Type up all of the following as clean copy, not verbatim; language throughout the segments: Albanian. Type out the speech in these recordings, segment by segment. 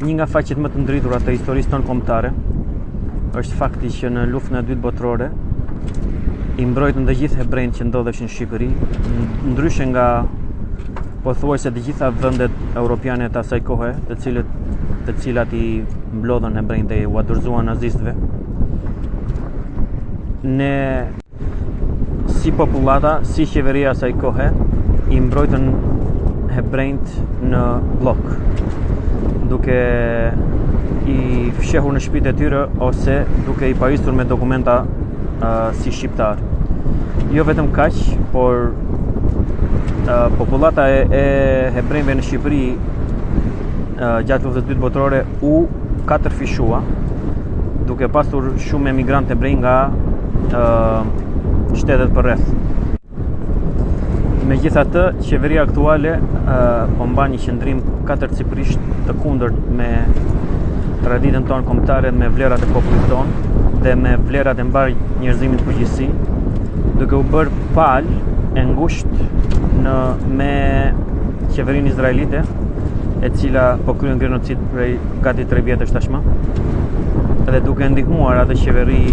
Një nga faqet më të ndritura të historisë tonë kombëtare është fakti që në luftën e dytë botërore i mbrojtën të gjithë hebrejtë që ndodheshin në Shqipëri, ndryshe nga pothuajse të gjitha vendet europiane të asaj kohe, të cilat i mblodhën hebrejtë dhe u adorzuan nazistëve. Ne si popullata, si qeveria asaj kohe, i mbrojtën hebrejtë në blok, duke i fshehur në shtëpitë e tyre ose duke i pajisur me dokumenta si shqiptar. Jo vetëm kaq, por popullata e hebrejve në Shqipëri gjatë luftës së dytë botërore u katërfishua, duke pasur shumë emigrantë hebrej nga shtetet përreth. Megjithatë, qeveria aktuale po mban një qëndrim katërcipërisht të kundërt me traditën tonë kombëtare, me vlerat e popullit tonë dhe me vlerat e mbar njerëzimit përgjithësi, duke u bërë palë e ngushtë me qeverinë izraelite, e cila po kryen genocid prej gati 3 vjetësh tashmë, dhe duke ndihmuar atë qeveri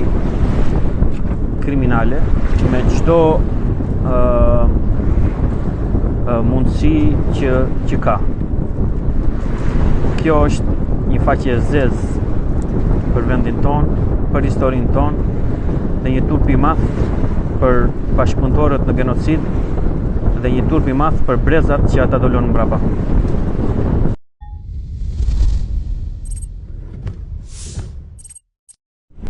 kriminale me çdo mundësi që ka. Kjo është një faqe e zezë për vendin tonë, për historinë tonë, dhe një turp i madh për bashkëpunëtorët në genocid, dhe një turp i madh për brezat që ata do lënë mbrapa.